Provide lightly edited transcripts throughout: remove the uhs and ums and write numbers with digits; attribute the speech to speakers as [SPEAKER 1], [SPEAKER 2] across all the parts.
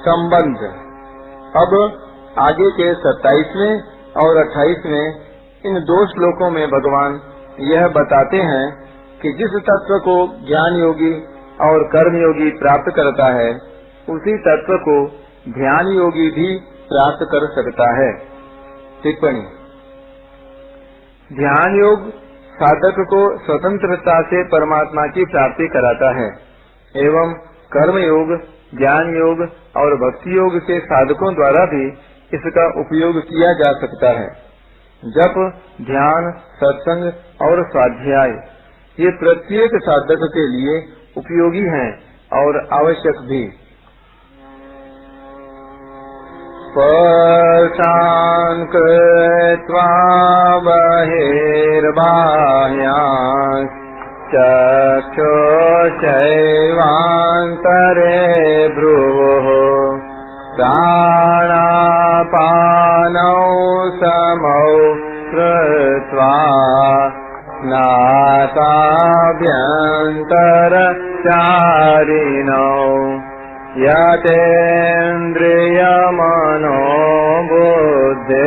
[SPEAKER 1] संबंध। अब आगे के 27वें और 28वें इन दो श्लोकों में भगवान यह बताते हैं कि जिस तत्व को ज्ञान योगी और कर्म योगी प्राप्त करता है उसी तत्व को ध्यान योगी भी प्राप्त कर सकता है। टिप्पणी। ध्यान योग साधक को स्वतंत्रता से परमात्मा की प्राप्ति कराता है एवं कर्म योग, ज्ञान योग और भक्ति योग के साधकों द्वारा भी इसका उपयोग किया जा सकता है। जप, ध्यान, सत्संग और स्वाध्याय ये प्रत्येक साधक के लिए उपयोगी हैं और आवश्यक भी। स्पर्शान् कृत्वा बहिर्बाह्यान् चक्षुषैवान्तरे भ्रुवोः प्राणापानौ समौ कृत्वा नासाभ्यन्तरचारिणौ यतेन्द्रियमनो बुद्धिर्मुनिर्मोक्षपरायणः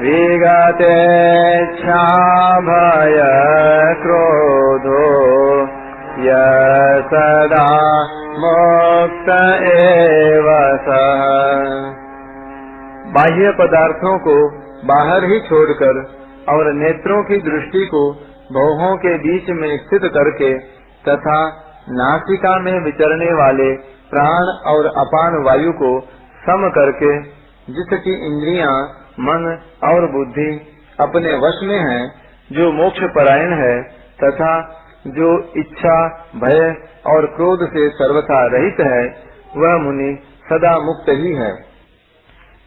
[SPEAKER 1] विगतेच्छाभयक्रोधो सदा मुक्त एव सः। बाह्य पदार्थों को बाहर ही छोड़कर और नेत्रों की दृष्टि को भौहों के बीच में स्थित करके तथा नासिका में विचरने वाले प्राण और अपान वायु को सम करके जिसकी इंद्रियां, मन और बुद्धि अपने वश में हैं, जो मोक्ष परायण है तथा जो इच्छा, भय और क्रोध से सर्वथा रहित है, वह मुनि सदा मुक्त ही है।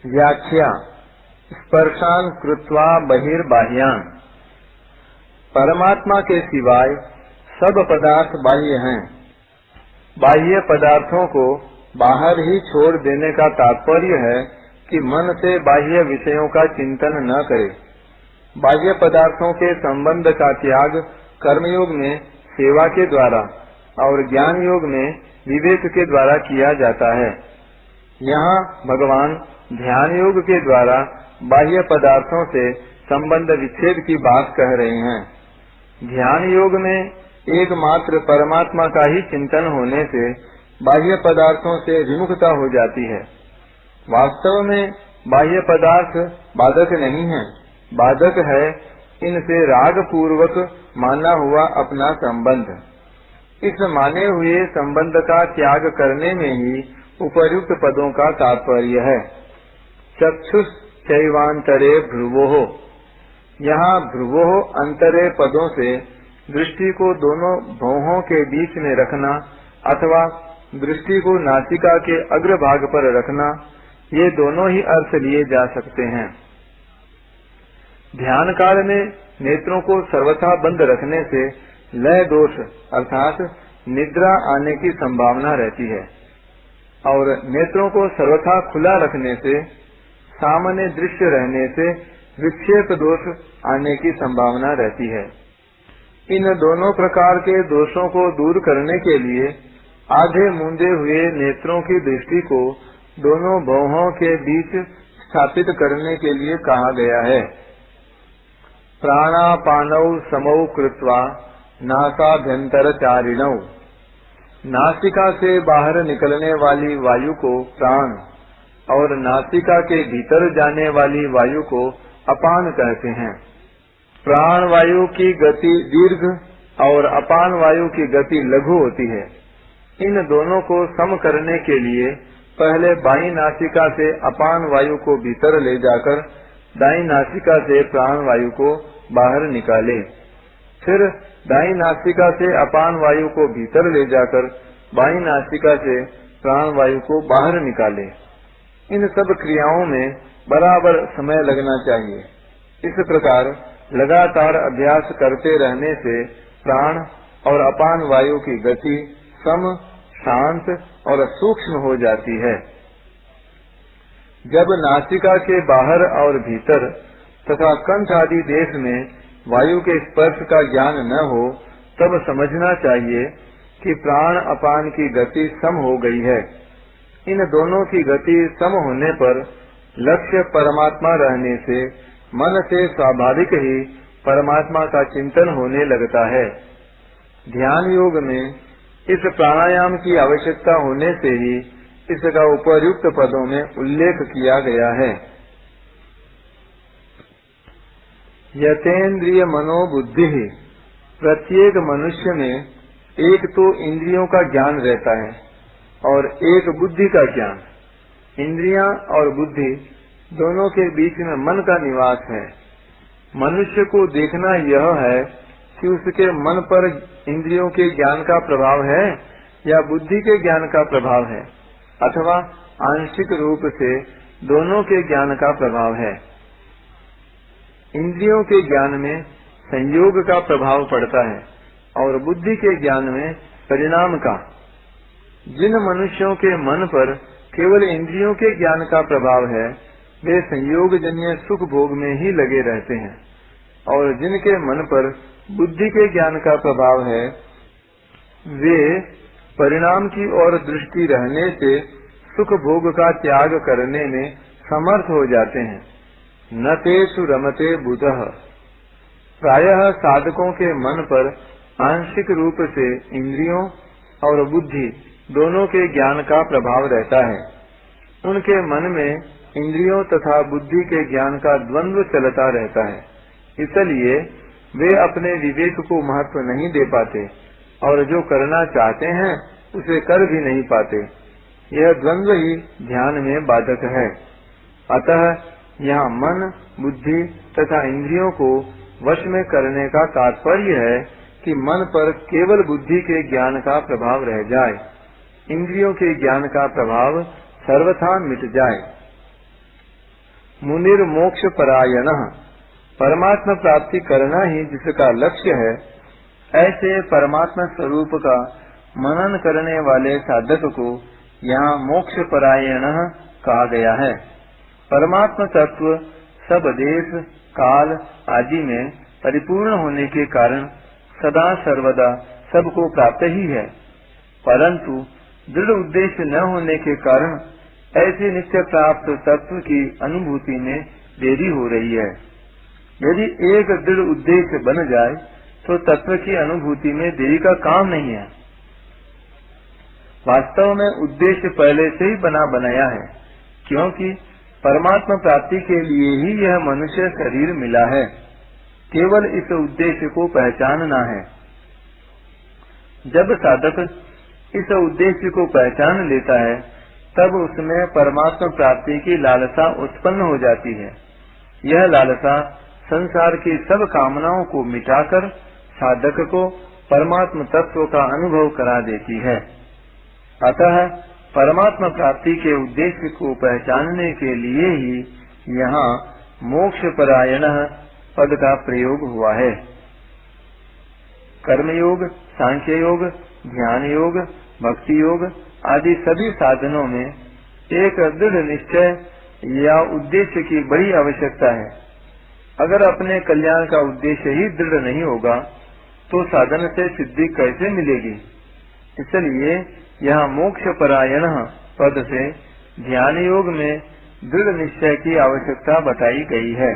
[SPEAKER 1] व्याख्या। स्पर्शान् कृत्वा बहिर्बाह्यान्। परमात्मा के सिवाय सब पदार्थ बाह्य हैं। बाह्य पदार्थों को बाहर ही छोड़ देने का तात्पर्य है कि मन से बाह्य विषयों का चिंतन न करे। बाह्य पदार्थों के संबंध का त्याग कर्मयोग में सेवा के द्वारा और ज्ञान योग में विवेक के द्वारा किया जाता है। यहाँ भगवान ध्यान योग के द्वारा बाह्य पदार्थों से संबंध विच्छेद की बात कह रहे हैं। ध्यान योग में एकमात्र परमात्मा का ही चिंतन होने से बाह्य पदार्थों से विमुखता हो जाती है। वास्तव में बाह्य पदार्थ बाधक नहीं है, बाधक है इनसे राग पूर्वक माना हुआ अपना संबंध। इस माने हुए संबंध का त्याग करने में ही उपर्युक्त पदों का तात्पर्य है। चक्षुष चैवांतरे भ्रुवोः। यहाँ भ्रुवोः अंतरे पदों से दृष्टि को दोनों भौहों के बीच में रखना अथवा दृष्टि को नासिका के अग्रभाग पर रखना, ये दोनों ही अर्थ लिए जा सकते हैं। ध्यान काल में नेत्रों को सर्वथा बंद रखने से लय दोष अर्थात निद्रा आने की संभावना रहती है और नेत्रों को सर्वथा खुला रखने से सामान्य दृश्य रहने से विक्षेप दोष आने की संभावना रहती है। इन दोनों प्रकार के दोषों को दूर करने के लिए आधे मूंदे हुए नेत्रों की दृष्टि को दोनों भौहों के बीच स्थापित करने के लिए कहा गया है। प्राणापानौ समौ कृत्वा नासाभ्यन्तरचारिणौ। नासिका से बाहर निकलने वाली वायु को प्राण और नासिका के भीतर जाने वाली वायु को अपान कहते हैं। प्राण वायु की गति दीर्घ और अपान वायु की गति लघु होती है। इन दोनों को सम करने के लिए पहले बाईं नासिका से अपान वायु को भीतर ले जाकर दाईं नासिका से प्राण वायु को बाहर निकाले, फिर दाईं नासिका से अपान वायु को भीतर ले जाकर बाईं नासिका से प्राण वायु को बाहर निकाले। इन सब क्रियाओं में बराबर समय लगना चाहिए। इस प्रकार लगातार अभ्यास करते रहने से प्राण और अपान वायु की गति सम, शांत और सूक्ष्म हो जाती है। जब नासिका के बाहर और भीतर तथा कंठ आदि देश में वायु के स्पर्श का ज्ञान न हो तब समझना चाहिए कि प्राण अपान की गति सम हो गई है। इन दोनों की गति सम होने पर लक्ष्य परमात्मा रहने से मन से स्वाभाविक ही परमात्मा का चिंतन होने लगता है। ध्यान योग में इस प्राणायाम की आवश्यकता होने से ही इसका उपर्युक्त पदों में उल्लेख किया गया है। यतेन्द्रिय मनोबुद्धि, प्रत्येक मनुष्य में एक तो इंद्रियों का ज्ञान रहता है और एक बुद्धि का ज्ञान। इंद्रियां और बुद्धि दोनों के बीच में मन का निवास है। मनुष्य को देखना यह है कि उसके मन पर इंद्रियों के ज्ञान का प्रभाव है या बुद्धि के ज्ञान का प्रभाव है, अथवा आंशिक रूप से दोनों के ज्ञान का प्रभाव है। इंद्रियों के ज्ञान में संयोग का प्रभाव पड़ता है और बुद्धि के ज्ञान में परिणाम का। जिन मनुष्यों के मन पर केवल इंद्रियों के ज्ञान का प्रभाव है, वे संयोगजन्य सुख भोग में ही लगे रहते हैं, और जिनके मन पर बुद्धि के ज्ञान का प्रभाव है, वे परिणाम की ओर दृष्टि रहने से सुख भोग का त्याग करने में समर्थ हो जाते हैं। न तेषु रमते बुधः, प्रायः साधकों के मन पर आंशिक रूप से इंद्रियों और बुद्धि दोनों के ज्ञान का प्रभाव रहता है। उनके मन में इंद्रियों तथा बुद्धि के ज्ञान का द्वंद्व चलता रहता है, इसलिए वे अपने विवेक को महत्व नहीं दे पाते और जो करना चाहते हैं उसे कर भी नहीं पाते। यह द्वंद्व ही ध्यान में बाधक है। अतः यहाँ मन, बुद्धि तथा इंद्रियों को वश में करने का तात्पर्य है कि मन पर केवल बुद्धि के ज्ञान का प्रभाव रह जाए, इंद्रियों के ज्ञान का प्रभाव सर्वथा मिट जाए। मुनिर मोक्ष परायणः, परमात्मा प्राप्ति करना ही जिसका लक्ष्य है, ऐसे परमात्मा स्वरूप का मनन करने वाले साधक को यहाँ मोक्ष परायणः कहा गया है। परमात्मा तत्व सब देश काल आदि में परिपूर्ण होने के कारण सदा सर्वदा सबको प्राप्त ही है, परंतु दृढ़ उद्देश्य न होने के कारण ऐसे नित्य प्राप्त तत्व की अनुभूति में देरी हो रही है। यदि एक दृढ़ उद्देश्य बन जाए तो तत्व की अनुभूति में देरी का काम नहीं है। वास्तव में उद्देश्य पहले से ही बना बनाया है, क्योंकि परमात्मा प्राप्ति के लिए ही यह मनुष्य शरीर मिला है। केवल इस उद्देश्य को पहचानना है। जब साधक इस उद्देश्य को पहचान लेता है, तब उसमें परमात्मा प्राप्ति की लालसा उत्पन्न हो जाती है। यह लालसा संसार की सब कामनाओं को मिटाकर साधक को परमात्मा तत्व का अनुभव करा देती है। अतः परमात्मा प्राप्ति के उद्देश्य को पहचानने के लिए ही यहाँ मोक्ष परायणः पद का प्रयोग हुआ है। कर्मयोग, सांख्य योग, ध्यान योग, भक्ति योग आदि सभी साधनों में एक दृढ़ निश्चय या उद्देश्य की बड़ी आवश्यकता है। अगर अपने कल्याण का उद्देश्य ही दृढ़ नहीं होगा तो साधन से सिद्धि कैसे मिलेगी। इसलिए यहाँ मोक्ष परायणः पद से ध्यान योग में दृढ़ निश्चय की आवश्यकता बताई गई है।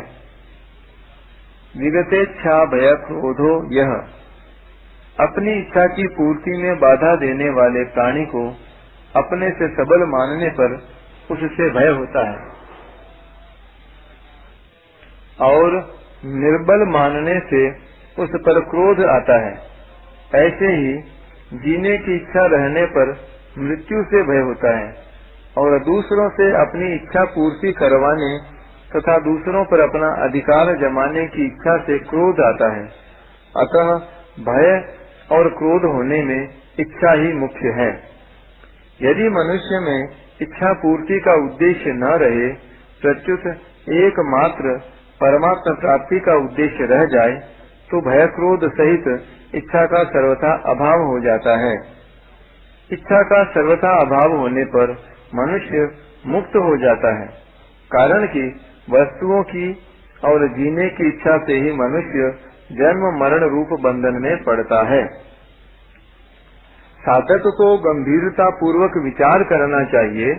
[SPEAKER 1] विगतेच्छा भय क्रोधो यह, अपनी इच्छा की पूर्ति में बाधा देने वाले प्राणी को अपने से सबल मानने पर उससे भय होता है और निर्बल मानने से उस पर क्रोध आता है। ऐसे ही जीने की इच्छा रहने पर मृत्यु से भय होता है और दूसरों से अपनी इच्छा पूर्ति करवाने तथा दूसरों पर अपना अधिकार जमाने की इच्छा से क्रोध आता है। अतः भय और क्रोध होने में इच्छा ही मुख्य है। यदि मनुष्य में इच्छा पूर्ति का उद्देश्य न रहे, प्रत्युत एकमात्र परमात्मा प्राप्ति का उद्देश्य रह जाए, तो भय क्रोध सहित इच्छा का सर्वथा अभाव हो जाता है। इच्छा का सर्वथा अभाव होने पर मनुष्य मुक्त हो जाता है, कारण कि वस्तुओं की और जीने की इच्छा से ही मनुष्य जन्म मरण रूप बंधन में पड़ता है। साधक को गंभीरता पूर्वक विचार करना चाहिए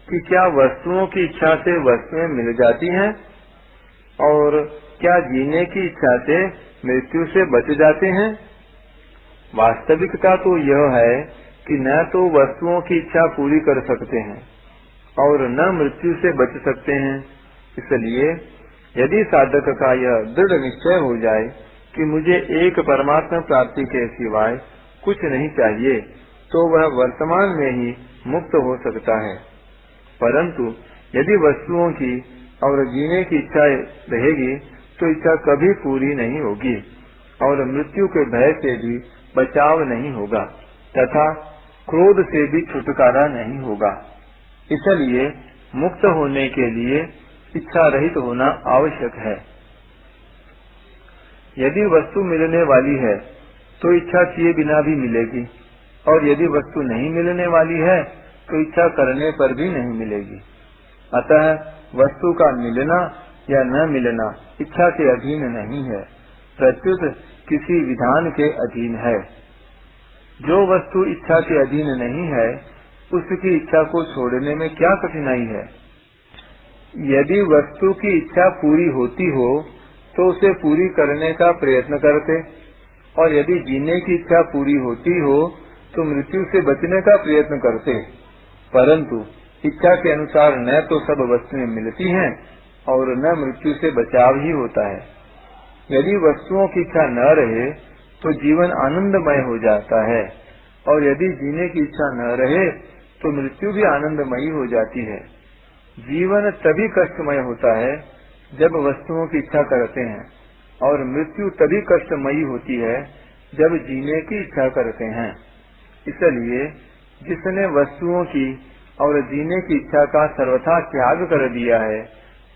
[SPEAKER 1] कि क्या वस्तुओं की इच्छा से वस्तुएं मिल जाती हैं और क्या जीने की इच्छा से मृत्यु से बच जाते हैं। वास्तविकता तो यह है कि न तो वस्तुओं की इच्छा पूरी कर सकते हैं और न मृत्यु से बच सकते हैं। इसलिए यदि साधक का यह दृढ़ निश्चय हो जाए कि मुझे एक परमात्मा प्राप्ति के सिवाय कुछ नहीं चाहिए, तो वह वर्तमान में ही मुक्त हो सकता है। परंतु यदि वस्तुओं की और जीने की इच्छा रहेगी तो इच्छा कभी पूरी नहीं होगी और मृत्यु के भय से भी बचाव नहीं होगा तथा क्रोध से भी छुटकारा नहीं होगा। इसलिए मुक्त होने के लिए इच्छा रहित होना आवश्यक है। यदि वस्तु मिलने वाली है तो इच्छा किए बिना भी मिलेगी और यदि वस्तु नहीं मिलने वाली है तो इच्छा करने पर भी नहीं मिलेगी। अतः वस्तु का मिलना या न मिलना इच्छा के अधीन नहीं है, प्रत्युत किसी विधान के अधीन है। जो वस्तु इच्छा के अधीन नहीं है उसकी इच्छा को छोड़ने में क्या कठिनाई है। यदि वस्तु की इच्छा पूरी होती हो तो उसे पूरी करने का प्रयत्न करते और यदि जीने की इच्छा पूरी होती हो तो मृत्यु से बचने का प्रयत्न करते। परंतु इच्छा के अनुसार न तो सब वस्तुएं मिलती हैं और न मृत्यु से बचाव ही होता है। यदि वस्तुओं की इच्छा न रहे तो जीवन आनंदमय हो जाता है और यदि जीने की इच्छा न रहे तो मृत्यु भी आनंदमयी हो जाती है। जीवन तभी कष्टमय होता है जब वस्तुओं की इच्छा करते हैं और मृत्यु तभी कष्टमयी होती है जब जीने की इच्छा करते हैं। इसलिए जिसने वस्तुओं की और जीने की इच्छा का सर्वथा त्याग कर दिया है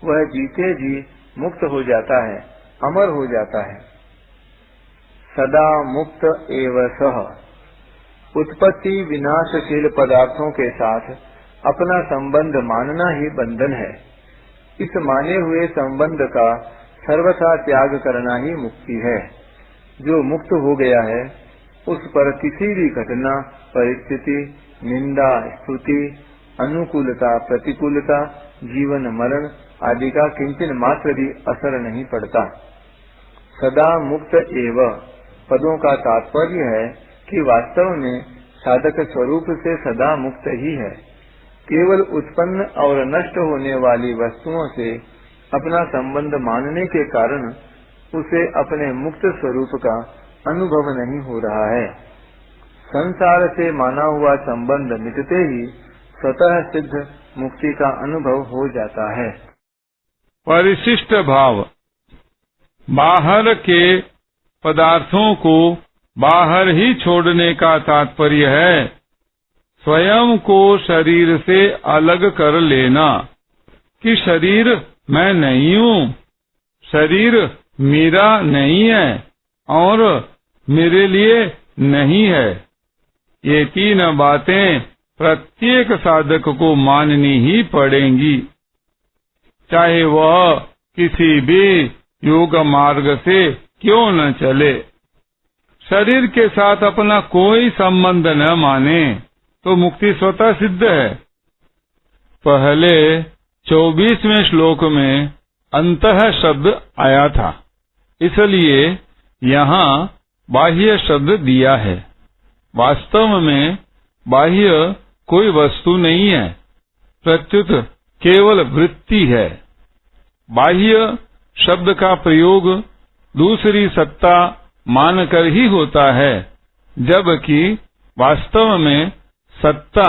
[SPEAKER 1] वह जीते जी मुक्त हो जाता है, अमर हो जाता है। सदा मुक्त एव सह। उत्पत्ति विनाशशील पदार्थों के साथ अपना संबंध मानना ही बंधन है। इस माने हुए संबंध का सर्वथा त्याग करना ही मुक्ति है। जो मुक्त हो गया है उस पर किसी भी घटना, परिस्थिति, निंदा, स्तुति, अनुकूलता, प्रतिकूलता, जीवन मरण आदि का किंचन मात्र भी असर नहीं पड़ता। सदा मुक्त एव पदों का तात्पर्य है कि वास्तव में साधक स्वरूप से सदा मुक्त ही है। केवल उत्पन्न और नष्ट होने वाली वस्तुओं से अपना संबंध मानने के कारण उसे अपने मुक्त स्वरूप का अनुभव नहीं हो रहा है। संसार से माना हुआ संबंध मिटते ही स्वतः सिद्ध मुक्ति का अनुभव हो जाता है।
[SPEAKER 2] परिशिष्ट भाव। बाहर के पदार्थों को बाहर ही छोड़ने का तात्पर्य है स्वयं को शरीर से अलग कर लेना कि शरीर मैं नहीं हूँ, शरीर मेरा नहीं है और मेरे लिए नहीं है। ये तीन बातें प्रत्येक साधक को माननी ही पड़ेंगी, चाहे वह किसी भी योग मार्ग से क्यों न चले। शरीर के साथ अपना कोई संबंध न माने तो मुक्ति स्वतः सिद्ध है। पहले 24वें श्लोक में अंतः शब्द आया था, इसलिए यहाँ बाह्य शब्द दिया है। वास्तव में बाह्य कोई वस्तु नहीं है, प्रत्युत केवल वृत्ति है। बाह्य शब्द का प्रयोग दूसरी सत्ता मानकर ही होता है, जबकि वास्तव में सत्ता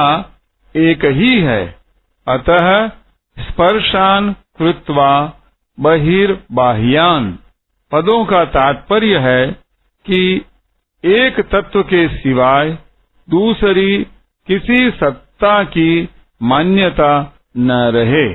[SPEAKER 2] एक ही है। अतः स्पर्शान कृत्वा बहिर्बाह्यान पदों का तात्पर्य है कि एक तत्व के सिवाय दूसरी किसी सत्ता की मान्यता न रहे।